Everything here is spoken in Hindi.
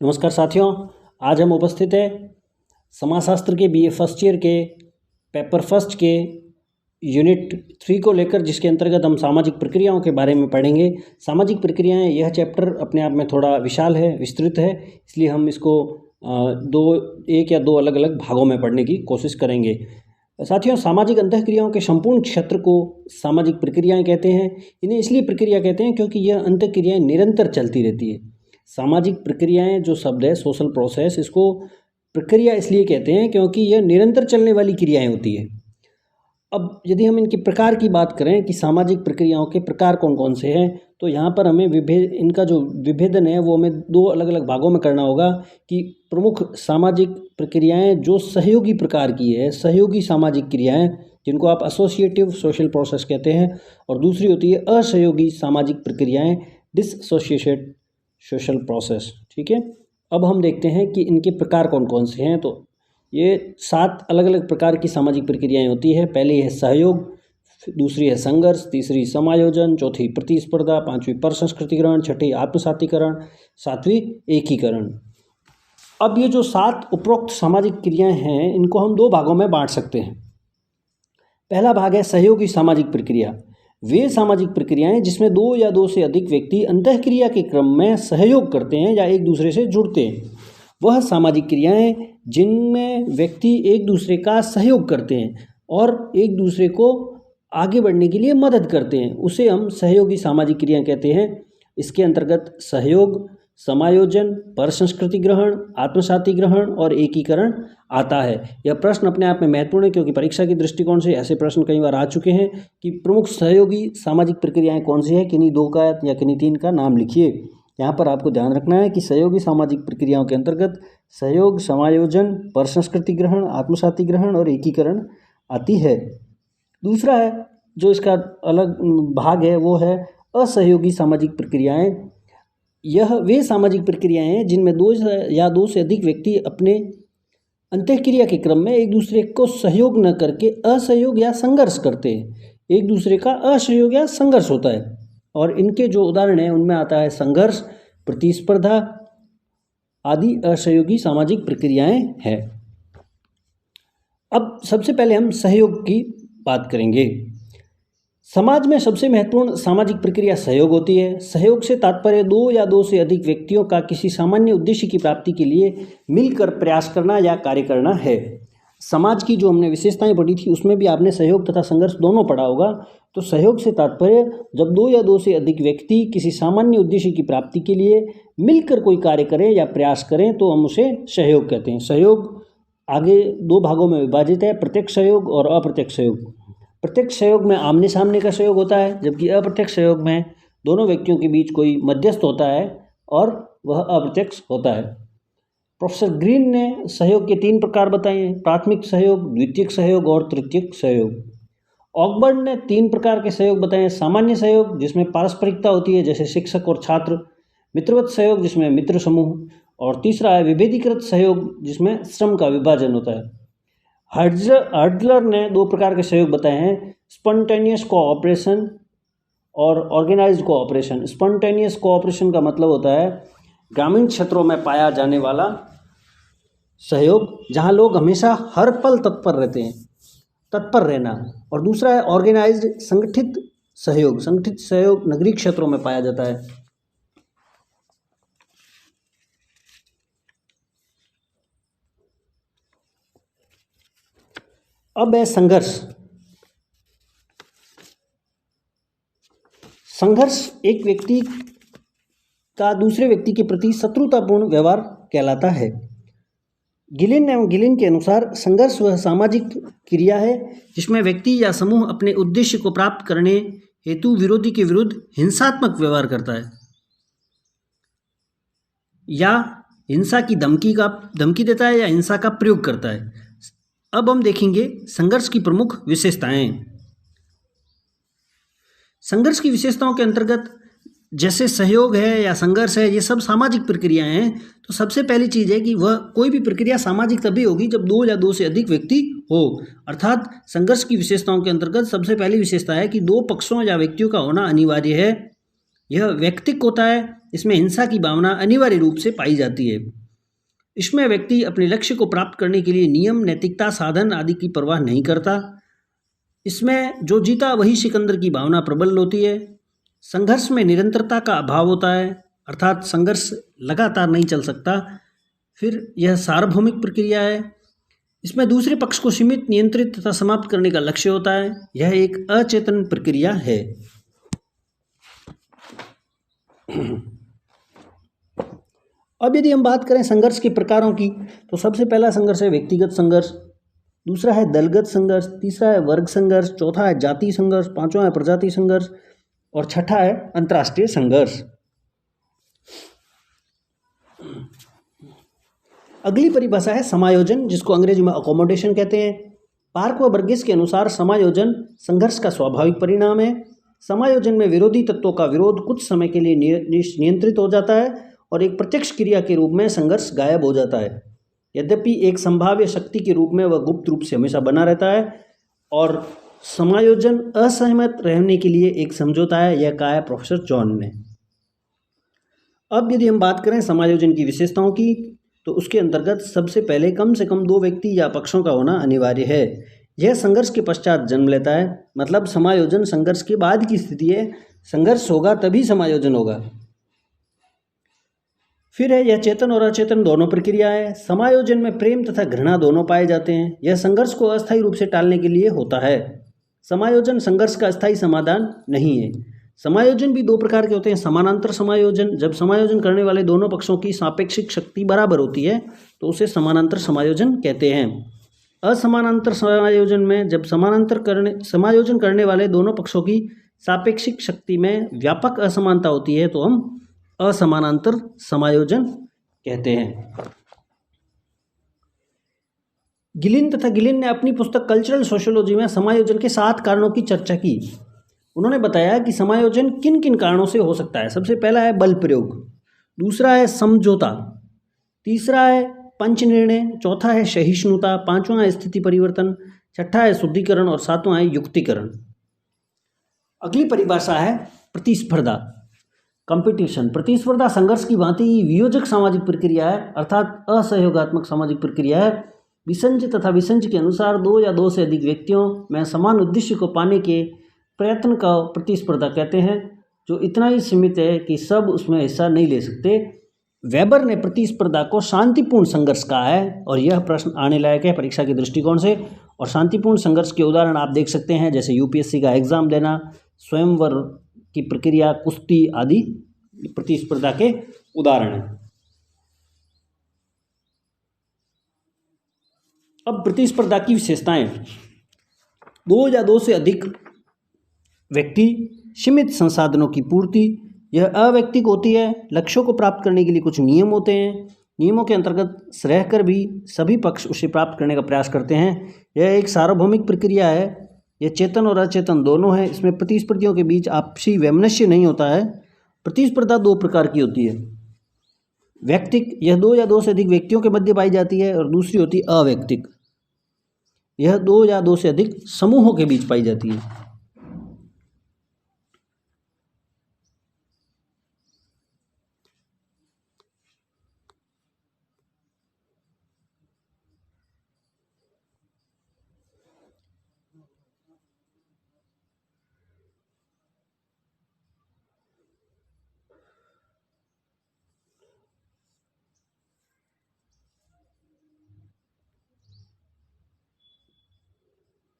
नमस्कार साथियों, आज हम उपस्थित हैं समाजशास्त्र के बीए फर्स्ट ईयर के पेपर फर्स्ट के यूनिट 3 को लेकर, जिसके अंतर्गत हम सामाजिक प्रक्रियाओं के बारे में पढ़ेंगे। सामाजिक प्रक्रियाएं, यह चैप्टर अपने आप में थोड़ा विशाल है, विस्तृत है, इसलिए हम इसको एक या दो अलग अलग भागों में पढ़ने की कोशिश करेंगे। साथियों, सामाजिक अंतःक्रियाओं के संपूर्ण क्षेत्र को सामाजिक प्रक्रियाएं कहते हैं। इन्हें इसलिए प्रक्रिया कहते हैं क्योंकि यह अंतःक्रियाएं निरंतर चलती रहती है। सामाजिक प्रक्रियाएं जो शब्द है सोशल प्रोसेस, इसको प्रक्रिया इसलिए कहते हैं क्योंकि यह निरंतर चलने वाली क्रियाएं होती है। अब यदि हम इनके प्रकार की बात करें कि सामाजिक प्रक्रियाओं के प्रकार कौन कौन से हैं, तो यहाँ पर हमें इनका जो विभेदन है वो हमें दो अलग अलग भागों में करना होगा कि प्रमुख सामाजिक प्रक्रियाएं जो सहयोगी प्रकार की है, सहयोगी सामाजिक क्रियाएं, जिनको आप एसोसिएटिव सोशल प्रोसेस कहते हैं, और दूसरी होती है असहयोगी सामाजिक प्रक्रियाएं, डिसोसिएटेड सोशल प्रोसेस। ठीक है, अब हम देखते हैं कि इनके प्रकार कौन कौन से हैं। तो ये 7 अलग अलग प्रकार की सामाजिक प्रक्रियाएं होती है। पहली है सहयोग, दूसरी है संघर्ष, तीसरी समायोजन, चौथी प्रतिस्पर्धा, पांचवी परसंस्कृतिकरण, छठी आत्मसातीकरण, सातवीं एकीकरण। अब ये जो 7 उपरोक्त सामाजिक क्रियाएं हैं, इनको हम 2 भागों में बांट सकते हैं। पहला भाग है सहयोगी सामाजिक प्रक्रिया। वे सामाजिक प्रक्रियाएं जिसमें 2 या 2 से अधिक व्यक्ति अंतःक्रिया के क्रम में सहयोग करते हैं या एक दूसरे से जुड़ते हैं। वह सामाजिक क्रियाएं जिनमें व्यक्ति एक दूसरे का सहयोग करते हैं और एक दूसरे को आगे बढ़ने के लिए मदद करते हैं, उसे हम सहयोगी सामाजिक क्रियाएं कहते हैं। इसके अंतर्गत सहयोग, समायोजन, परसंस्कृति ग्रहण, आत्मसाती ग्रहण और एकीकरण आता है। यह प्रश्न अपने आप में महत्वपूर्ण है क्योंकि परीक्षा के दृष्टिकोण से ऐसे प्रश्न कई बार आ चुके हैं कि प्रमुख सहयोगी सामाजिक प्रक्रियाएं कौन सी है, किन्हीं 2 का या किन्हीं 3 का नाम लिखिए। यहाँ पर आपको ध्यान रखना है कि सहयोगी सामाजिक प्रक्रियाओं के अंतर्गत सहयोग, समायोजन, परसंस्कृति ग्रहण, आत्मसाती ग्रहण और एकीकरण आती है। दूसरा है जो इसका अलग भाग है, वो है असहयोगी सामाजिक प्रक्रियाएं। यह वे सामाजिक प्रक्रियाएं हैं जिनमें 2 या 2 से अधिक व्यक्ति अपने अंतःक्रिया के क्रम में एक दूसरे को सहयोग न करके असहयोग या संघर्ष करते हैं। एक दूसरे का असहयोग या संघर्ष होता है, और इनके जो उदाहरण हैं उनमें आता है संघर्ष, प्रतिस्पर्धा आदि असहयोगी सामाजिक प्रक्रियाएं हैं। अब सबसे पहले हम सहयोग की बात करेंगे। समाज में सबसे महत्वपूर्ण सामाजिक प्रक्रिया सहयोग होती है। सहयोग से तात्पर्य 2 या 2 से अधिक व्यक्तियों का किसी सामान्य उद्देश्य की प्राप्ति के लिए मिलकर प्रयास करना या कार्य करना है। समाज की जो हमने विशेषताएं पढ़ी थी उसमें भी आपने सहयोग तथा संघर्ष दोनों पढ़ा होगा। तो सहयोग से तात्पर्य जब 2 या 2 से अधिक व्यक्ति किसी सामान्य उद्देश्य की प्राप्ति के लिए मिलकर कोई कार्य करें या प्रयास करें तो हम उसे सहयोग कहते हैं। सहयोग आगे 2 भागों में विभाजित है, प्रत्यक्ष सहयोग और अप्रत्यक्ष सहयोग। प्रत्यक्ष सहयोग में आमने सामने का सहयोग होता है, जबकि अप्रत्यक्ष सहयोग में दोनों व्यक्तियों के बीच कोई मध्यस्थ होता है और वह अप्रत्यक्ष होता है। प्रोफेसर ग्रीन ने सहयोग के 3 प्रकार बताए हैं: प्राथमिक सहयोग, द्वितीयक सहयोग और तृतीयक सहयोग। ऑकबर्न ने 3 प्रकार के सहयोग बताए हैं: सामान्य सहयोग जिसमें पारस्परिकता होती है जैसे शिक्षक और छात्र, मित्रवत सहयोग जिसमें मित्र समूह, और तीसरा है विभेदीकृत सहयोग जिसमें श्रम का विभाजन होता है। हर्डलर ने 2 प्रकार के सहयोग बताए हैं: स्पॉन्टेनियस कोऑपरेशन और ऑर्गेनाइज्ड कोऑपरेशन। स्पॉन्टेनियस कोऑपरेशन का मतलब होता है ग्रामीण क्षेत्रों में पाया जाने वाला सहयोग, जहां लोग हमेशा हर पल तत्पर रहते हैं, तत्पर रहना। और दूसरा है ऑर्गेनाइज्ड, संगठित सहयोग। संगठित सहयोग नगरीय क्षेत्रों में पाया जाता है। अब है संघर्ष। संघर्ष एक व्यक्ति का दूसरे व्यक्ति के प्रति शत्रुतापूर्ण व्यवहार कहलाता है। गिलिन के अनुसार संघर्ष वह सामाजिक क्रिया है जिसमें व्यक्ति या समूह अपने उद्देश्य को प्राप्त करने हेतु विरोधी के विरुद्ध हिंसात्मक व्यवहार करता है या हिंसा की धमकी देता है या हिंसा का प्रयोग करता है। अब हम देखेंगे संघर्ष की प्रमुख विशेषताएं। संघर्ष की विशेषताओं के अंतर्गत जैसे सहयोग है या संघर्ष है, ये सब सामाजिक प्रक्रियाएं हैं। तो सबसे पहली चीज़ है कि वह कोई भी प्रक्रिया सामाजिक तभी होगी जब 2 या 2 से अधिक व्यक्ति हो। अर्थात संघर्ष की विशेषताओं के अंतर्गत सबसे पहली विशेषता है कि 2 पक्षों या व्यक्तियों का होना अनिवार्य है। यह व्यक्तिक होता है। इसमें हिंसा की भावना अनिवार्य रूप से पाई जाती है। इसमें व्यक्ति अपने लक्ष्य को प्राप्त करने के लिए नियम, नैतिकता, साधन आदि की परवाह नहीं करता। इसमें जो जीता वही सिकंदर की भावना प्रबल होती है। संघर्ष में निरंतरता का अभाव होता है, अर्थात संघर्ष लगातार नहीं चल सकता। फिर यह सार्वभौमिक प्रक्रिया है। इसमें दूसरे पक्ष को सीमित, नियंत्रित तथा समाप्त करने का लक्ष्य होता है। यह एक अचेतन प्रक्रिया है। अब यदि हम बात करें संघर्ष के प्रकारों की, तो सबसे पहला संघर्ष है व्यक्तिगत संघर्ष, दूसरा है दलगत संघर्ष, तीसरा है वर्ग संघर्ष, चौथा है जाति संघर्ष, पांचवा है प्रजाति संघर्ष और छठा है अंतर्राष्ट्रीय संघर्ष। अगली परिभाषा है समायोजन, जिसको अंग्रेजी में अकोमोडेशन कहते हैं। पार्क व बर्गेस के अनुसार समायोजन संघर्ष का स्वाभाविक परिणाम है। समायोजन में विरोधी तत्वों का विरोध कुछ समय के लिए नियंत्रित हो जाता है और एक प्रत्यक्ष क्रिया के रूप में संघर्ष गायब हो जाता है। यद्यपि एक संभाव्य शक्ति के रूप में वह गुप्त रूप से हमेशा बना रहता है। और समायोजन असहमत रहने के लिए एक समझौता है, यह कहा है प्रोफेसर जॉन ने। अब यदि हम बात करें समायोजन की विशेषताओं की, तो उसके अंतर्गत सबसे पहले कम से कम दो व्यक्ति या पक्षों का होना अनिवार्य है। यह संघर्ष के पश्चात जन्म लेता है, मतलब समायोजन संघर्ष के बाद की स्थिति है। संघर्ष होगा तभी समायोजन होगा। फिर है यह चेतन और अचेतन दोनों प्रक्रिया है। समायोजन में प्रेम तथा घृणा दोनों पाए जाते हैं। यह संघर्ष को अस्थायी रूप से टालने के लिए होता है। समायोजन संघर्ष का अस्थायी समाधान नहीं है। समायोजन भी दो प्रकार के होते हैं। समानांतर समायोजन, जब समायोजन करने वाले दोनों पक्षों की सापेक्षिक शक्ति बराबर होती है तो उसे समानांतर समायोजन कहते हैं। असमानांतर समायोजन में जब समायोजन करने वाले दोनों पक्षों की सापेक्षिक शक्ति में व्यापक असमानता होती है तो हम असमानांतर समायोजन कहते हैं। गिलिन तथा गिलिन ने अपनी पुस्तक कल्चरल सोशियोलॉजी में समायोजन के 7 कारणों की चर्चा की। उन्होंने बताया कि समायोजन किन किन कारणों से हो सकता है। सबसे पहला है बल प्रयोग, दूसरा है समझौता, तीसरा है पंच निर्णय, चौथा है सहिष्णुता, पांचवा है स्थिति परिवर्तन, छठा है शुद्धिकरण और सातवां है युक्तिकरण। अगली परिभाषा है प्रतिस्पर्धा, कंपटीशन। प्रतिस्पर्धा संघर्ष की भांति वियोजक सामाजिक प्रक्रिया है, अर्थात असहयोगात्मक सामाजिक प्रक्रिया है। विसंज तथा विसंज के अनुसार दो या दो से अधिक व्यक्तियों में समान उद्देश्य को पाने के प्रयत्न का प्रतिस्पर्धा कहते हैं, जो इतना ही सीमित है कि सब उसमें हिस्सा नहीं ले सकते। वेबर ने प्रतिस्पर्धा को शांतिपूर्ण संघर्ष कहा है और यह प्रश्न आने लायक है परीक्षा के दृष्टिकोण से। और शांतिपूर्ण संघर्ष के उदाहरण आप देख सकते हैं, जैसे यूपीएससी का एग्जाम देना, स्वयंवर की प्रक्रिया, कुश्ती आदि प्रतिस्पर्धा के उदाहरण हैं। अब प्रतिस्पर्धा की विशेषताएं। दो या दो से अधिक व्यक्ति, सीमित संसाधनों की पूर्ति, यह अव्यक्तिक होती है। लक्ष्यों को प्राप्त करने के लिए कुछ नियम होते हैं, नियमों के अंतर्गत रहकर भी सभी पक्ष उसे प्राप्त करने का प्रयास करते हैं। यह एक सार्वभौमिक प्रक्रिया है, यह चेतन और अचेतन दोनों है। इसमें प्रतिस्पर्धियों के बीच आपसी वैमनस्य नहीं होता है। प्रतिस्पर्धा दो प्रकार की होती है, व्यक्तिक, यह दो या दो से अधिक व्यक्तियों के मध्य पाई जाती है, और दूसरी होती है अव्यक्तिक, यह दो या दो से अधिक समूहों के बीच पाई जाती है।